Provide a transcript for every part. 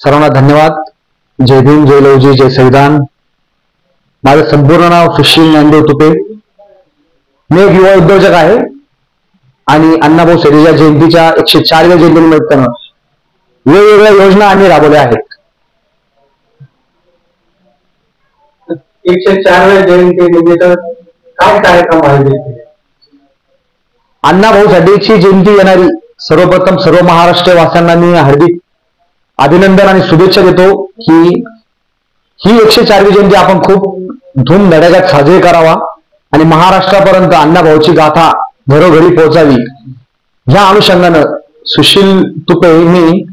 सर्वांना धन्यवाद. जय भीम, जय लवजी, जय संविधान. माझं संपूर्ण नाव सुशील ज्ञानदेव तुपे. मी एक युवा उद्योजक आहे आणि अण्णाभाऊ साठेच्या जयंतीच्या 104व्या जयंतीनिमित्तानं वेगवेगळ्या योजना आम्ही राबवल्या आहेत. 104व्या जयंतीनिमित्त काय कार्यक्रम आयोजित केले? अण्णाभाऊ साठेची जयंती येणारी सर्वप्रथम सर्व महाराष्ट्र वासियांना मी हार्दिक अभिनंदन आणि शुभेच्छा देतो की ही 104वी जयंती आपण खूप धूमधडाक्यात साजरी करावा आणि महाराष्ट्रापर्यंत अण्णाभाऊची गाथा घरोघरी पोहोचावी. ह्या अनुषंगानं सुशील तुपे मी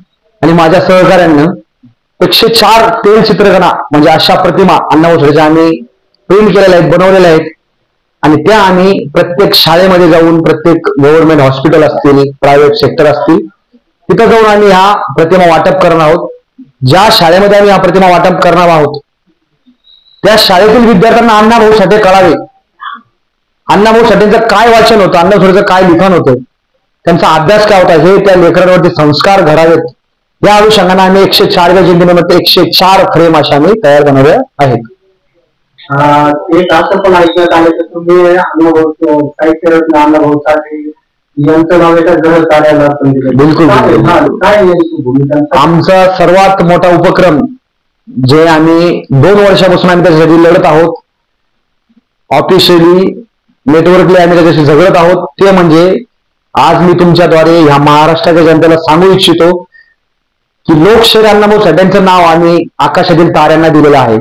आणि माझ्या सहकाऱ्यांना 104 तेल चित्रकला म्हणजे अशा प्रतिमा अण्णाभाऊ साठेच्या आम्ही प्रिंट केलेल्या आहेत, बनवलेल्या आहेत आणि त्या आम्ही प्रत्येक शाळेमध्ये जाऊन प्रत्येक गव्हर्नमेंट हॉस्पिटल असतील, प्रायव्हेट सेक्टर असतील, तिथं जाऊन आम्ही ह्या प्रतिमा वाटप करणार आहोत. ज्या शाळेमध्ये आम्ही ह्या प्रतिमा वाटप करणार आहोत त्या शाळेतील विद्यार्थ्यांना अण्णाभाऊ साठे कळावे. अण्णाभाऊ साठेंचं काय वाचन होतं, अण्णाभाऊ साठेचं काय लिखाण होतं, त्यांचा अभ्यास काय होता, हे त्या लेकरांवरती संस्कार घडावेत या अनुषंगाने आम्ही 104व्या जयंतीनिमित्त 104 फ्रेम अशा आम्ही तयार बनवल्या आहेत. एक असं पण ऐकण्यात आलं की तुम्ही अण्णाभाऊ साहित्य अण्णाभाऊ साठे यांचं नाव एका ग्रह कार्याला पण दिलं. बिलकुल. काय यांची भूमिका? आमचा सर्वात मोठा उपक्रम जे आम्ही 2 वर्षापासून आम्ही त्याच्यासाठी लढत आहोत, ऑफिशियली नेटवर्कली आम्ही त्याच्याशी झगडत आहोत, ते म्हणजे आज मी तुमच्याद्वारे ह्या महाराष्ट्राच्या जनतेला सांगू इच्छितो की लोकशाहीर अण्णाभाऊ साठेंचं नाव आम्ही आकाशातील ताऱ्यांना दिलेलं आहे.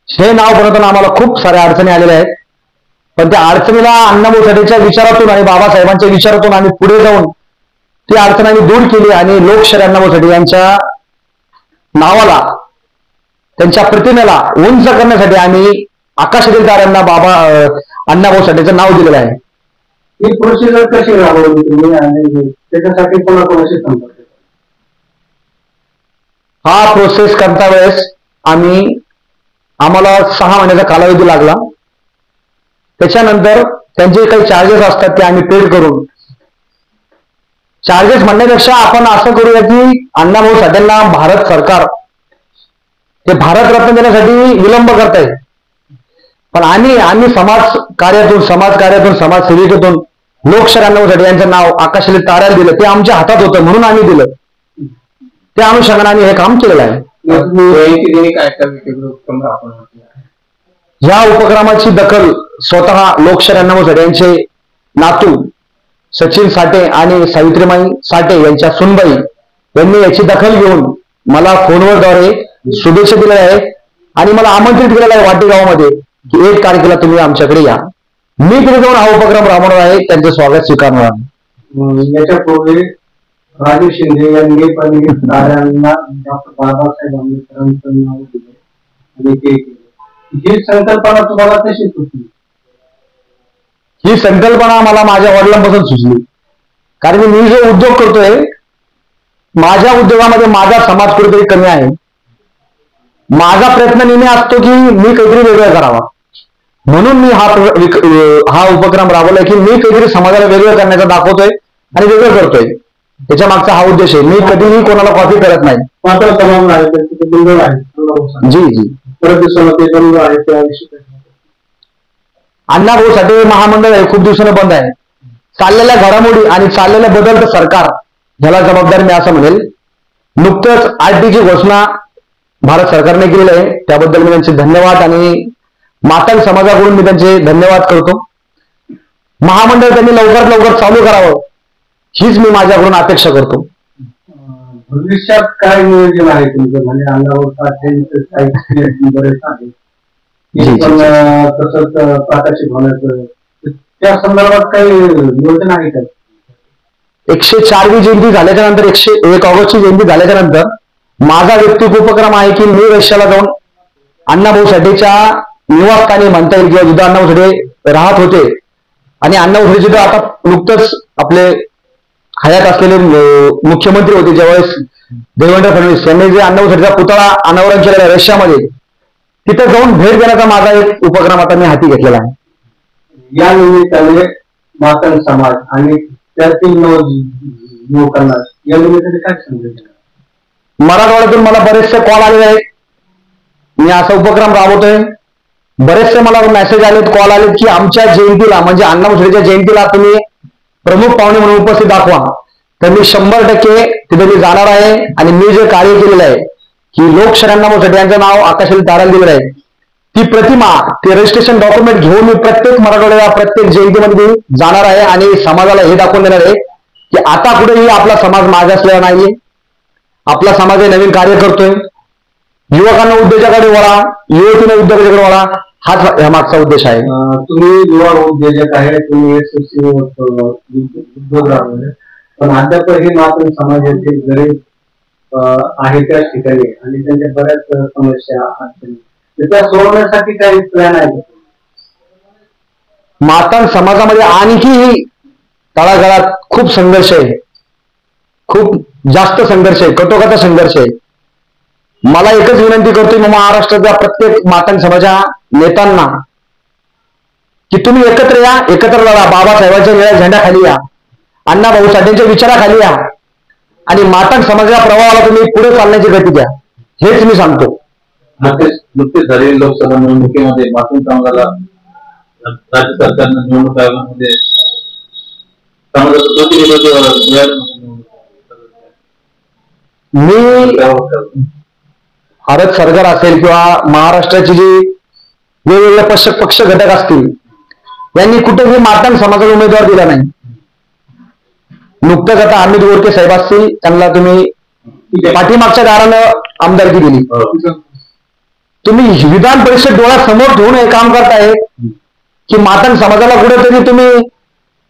हे नाव बनवताना आम्हाला खूप साऱ्या अडचणी आलेल्या आहेत, पण त्या अडचणीला अण्णाभाऊ साठेच्या विचारातून आणि बाबासाहेबांच्या विचारातून आम्ही पुढे जाऊन ती अडचण आम्ही दूर केली आणि लोकशाहीर अण्णाभाऊ साठे यांच्या नावाला, त्यांच्या प्रतिमेला उंच करण्यासाठी आम्ही आकाशातील ताऱ्यांना अण्णाभाऊ साठेचं नाव दिलेलं आहे. ही प्रोसिजर कशी राबवली तुम्ही आणि त्याच्यासाठी कोणाकोणाशी संपर्क? हा प्रोसेस करता वेळेस आम्हाला 6 महिन्याचा कालावधी लागला. त्याच्यानंतर त्यांचे काही चार्जेस असतात ते आम्ही पेड करून, चार्जेस म्हणण्यापेक्षा आपण असं करूया की अण्णाभाऊ साठेंना भारत सरकार ते भारतरत्न देण्यासाठी विलंब करत आहे, पण आम्ही समाजकार्यातून समाजसेविकेतून लोकशाहीर अण्णाभाऊ साठे यांचं नाव आकाशातील ताऱ्याला दिलं. ते आमच्या हातात होतं म्हणून आम्ही दिलं. त्या अनुषंगाने आम्ही हे काम केलेलं आहे. या उपक्रमाची दखल स्वतः लोकशाहीर अण्णाभाऊ साठे यांचे नातू सचिन साठे आणि सावित्रीबाई साठे यांच्या सुनबाई यांनी याची दखल घेऊन मला फोनवरद्वारे शुभेच्छा दिलेल्या आहेत आणि मला आमंत्रित केलेलं आहे वाटेगावामध्ये की 1 तारखेला तुम्ही आमच्याकडे या. मी तिथे जाऊन हा उपक्रम राबवणार आहे, त्यांचं स्वागत स्वीकारणार आहे. याच्यापूर्वी राजू शिंदे यांनी पण ताऱ्यांना डॉक्टर बाबासाहेब आंबेडकरांचं नाव दिलं आणि ते केलं. ही संकल्पना तुम्हाला कशी सुचली? ही संकल्पना मला माझ्या वडिलांपासून सुचली, कारण मी जो उद्योग करतोय माझ्या उद्योगामध्ये माझा समाज कुठेतरी कमी आहे. माझा प्रयत्न नेहमी असतो की मी काहीतरी वेगळं करावा, म्हणून मी हा उपक्रम राबवलाय की मी काहीतरी समाजाला वेगळं करण्याचा दाखवतोय आणि वेगळं करतोय. त्याच्या मागचा हा उद्देश आहे. मी कधीही कोणाला कॉपी करत नाही. जी अण्णाभाऊ साठे महामंडळ हे खूप दिवसानं बंद आहे. चाललेल्या घडामोडी आणि चाललेलं बदलतं सरकार ह्याला जबाबदार मी असं म्हणेल. नुकतंच आरटीची घोषणा भारत सरकारने केलेली आहे, त्याबद्दल मी त्यांचे धन्यवाद आणि मातंग समाजाकडून मी त्यांचे धन्यवाद करतो. महामंडळ त्यांनी लवकरात लवकर चालू करावं हीच मी माझ्याकडून अपेक्षा करतो. भविष्यात काय नियोजन आहे तुमचं? म्हणजे अण्णाभाऊ साठेंचं साहित्य बरेच आहे, पण तसंच प्रकाशित होण्याचं त्या संदर्भात काही नियोजन आहे का? 104वी जयंती झाल्याच्या नंतर 101 ऑगस्टची जयंती झाल्याच्या नंतर माझा वैयक्तिक उपक्रम आहे की मी रशियाला जाऊन अण्णाभाऊ साठेच्या निवासस्थानी म्हणता येईल किंवा जिथं अण्णाभाऊ साठे राहत होते आणि अण्णाभाऊ साठे जिथं आता नुकतंच आपले हयात असलेले मुख्यमंत्री होते ज्यावेळेस देवेंद्र फडणवीस यांनी जे अण्णाभाऊ साठेचा पुतळा अनावरण केलेला रशियामध्ये, तिथं जाऊन भेट देण्याचा माझा एक उपक्रम आता मी हाती घेतलेला आहे. या निमित्ताने मातंग समाज आणि त्यातील युवकांना या निमित्ताने काय सांगायचं? मराठवाड्यातून मला बरेचसे कॉल आलेले आहेत. मी असा उपक्रम राबवतोय. बरेचसे मला मेसेज आलेत, कॉल आलेत की आमच्या जयंतीला म्हणजे अण्णा मुसळेच्या जयंतीला तुम्ही प्रमुख पाहुणे म्हणून उपस्थित दाखवा. तर मी 100% तिथे मी जाणार आहे. आणि मी जे कार्य केलेलं आहे की लोकशाही अण्णा मुसळे यांचं नाव आकाशाला ताराला दिलेलं आहे, ती प्रतिमा, ते रजिस्ट्रेशन डॉक्युमेंट घेऊन मी प्रत्येक मराठवाड्याला प्रत्येक जयंतीमध्ये जाणार आहे आणि समाजाला हे दाखवून देणार आहे की आता कुठेही आपला समाज मागे असलेला नाहीये. आपला समाज हे नवीन कार्य करतोय. युवकांना उद्योजकाकडे वळा, युवतीने उद्योजकाकडे वळा, हाच या मागचा उद्देश आहे. तुम्ही युवा उद्योजक आहे, तुम्ही यशस्वी उद्योग राबवले, पण अद्यापही मात्र समाजाचे गरीब आहे त्या ठिकाणी आणि त्यांच्या बऱ्याच समस्या अडचणी, त्या सोडवण्यासाठी काही प्लॅन आहे? मातान समाजामध्ये आणखी तळागाळात खूप संघर्ष आहे, खूप जास्त संघर्ष आहे, कटोकट संघर्ष आहे. मला एकच विनंती करतोय महाराष्ट्राच्या प्रत्येक मातान समाजाच्या नेत्यांना की तुम्ही एकत्र या, एकत्र लढा, बाबासाहेबांच्या निळ्या झेंड्याखाली या, अण्णाभाऊ साठेंच्या विचाराखाली या आणि मातान समाजाच्या प्रवाहाला तुम्ही पुढे चालण्याची गती द्या, हेच मी सांगतो. नुकतेच झालेल्या लोकसभा निवडणुकीमध्ये मातून समाजाला राज्य सरकारनं निवडणूक आयोगामध्ये समाजाचं प्रतिनिधित्व मी भारत सरकार असेल किंवा महाराष्ट्राची जी वेगवेगळे पक्ष घटक असतील यांनी कुठेही मातान समाजाला उमेदवार दिला नाही. नुकतंच आता अमित गोरके साहेब असतील, त्यांना तुम्ही पाठीमागच्या दारानं आमदारकी दिली. तुम्ही विधान परिषद डोळ्यासमोर ठेवून हे काम करताय की मातान समाजाला कुठेतरी तुम्ही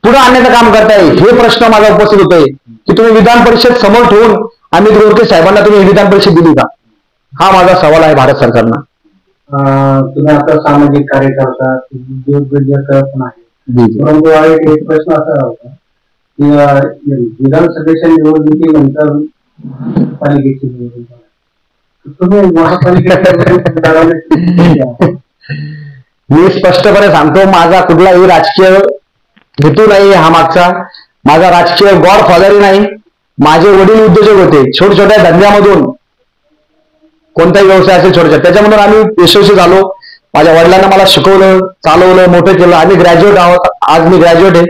पुढे आणण्याचं काम करताय, हे प्रश्न माझा उपस्थित होतोय की तुम्ही विधान परिषद समोर ठेवून अमित गोरके साहेबांना तुम्ही विधान परिषद दिली का, हा माझा सवाल आहे भारत सरकारनं. तुम्ही आता सामाजिक कार्यकर्ता उद्योजक पण आहे, परंतु एक प्रश्न असा होता की विधानसभेच्या निवडणुकीनंतर पालिकेची निवडणूक, तुम्ही महापालिकेच्या मी स्पष्टपणे सांगतो, माझा कुठलाही राजकीय हेतू नाही हा मागचा. माझा राजकीय गॉडफादरही नाही. माझे वडील उद्योजक होते, छोट्या छोट्या धंद्यामधून कोणताही व्यवसाय असेल छोट्या, त्याच्यामधून आम्ही यशस्वी झालो. माझ्या वडिलांना मला शिकवलं, चालवलं, मोठं केलं. आम्ही ग्रॅज्युएट आहोत, आज मी ग्रॅज्युएट आहे.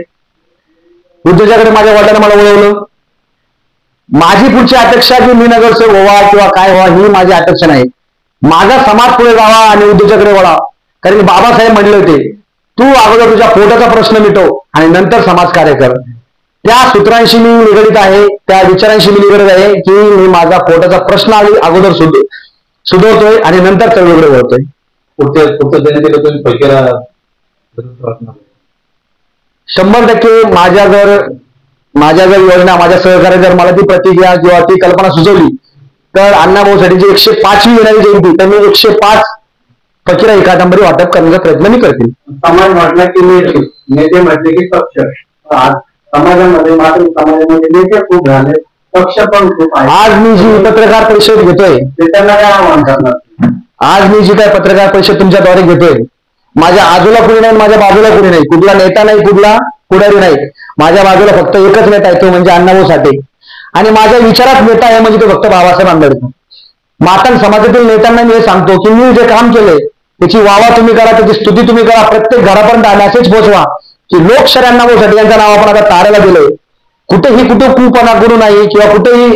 उद्योजकाकडे माझ्या वडिलांना मला वळवलं. माझी पुढची अपेक्षा की मी नगरसेवक व्हावा किंवा काय व्हावा ही माझी अपेक्षा नाही. माझा समाज पुढे जावा आणि उद्योजकाकडे वळा. कारण बाबासाहेब म्हणले होते, तू अगोदर तुझ्या पोटाचा प्रश्न मिटव आणि नंतर समाज कार्य कर. त्या सूत्रांशी मी निगडीत आहे, त्या विचारांशी मी निगडीत आहे की मी माझा पोटाचा प्रश्न अगोदर सुधारतोय आणि नंतर चळवळीकडे वळतोय. पुढच्या जयंतीला तुम्ही पैकीला 100% माझ्या जर योजना, माझ्या सहकार्य जर मला ती प्रतिक्रिया किंवा ती कल्पना सुचवली तर अण्णाभाऊ साठेंची 105वी येणारी जयंती तर मी 105 फकीरा ही कादंबरी वाटप करण्याचा प्रयत्न मी करतील. समाज म्हटला की नेते म्हटले की पक्ष. समाजामध्ये मात्र समाजामध्ये नेते खूप झाले, पक्ष पण खूप आहे. आज मी जी पत्रकार परिषद घेतोय त्यांना काय आव्हान करणार? आज मी जी काय पत्रकार परिषद तुमच्याद्वारे घेतोय, माझ्या आजूला कुणी नाही, माझ्या बाजूला कुणी नाही, कुठला नेता नाही, कुठला पुढारी नाही. माझ्या बाजूला फक्त एकच नेता आहे, तो म्हणजे अण्णाभाऊ साठे. आणि माझ्या विचारात नेता आहे म्हणजे तो फक्त बाबासाहेब आंबेडकर. मातान समाजातील नेत्यांना मी हे सांगतो की मी जे काम केलंय त्याची वावा तुम्ही करा, त्याची स्तुती तुम्ही करा, प्रत्येक घरापर्यंत मेसेज पोहोचवा की लोकशाही अण्णाभाऊ साठे यांचं नाव आपण आता ताऱ्याला दिलंय. कुठेही कुठे कुपणा करू नाही किंवा कुठेही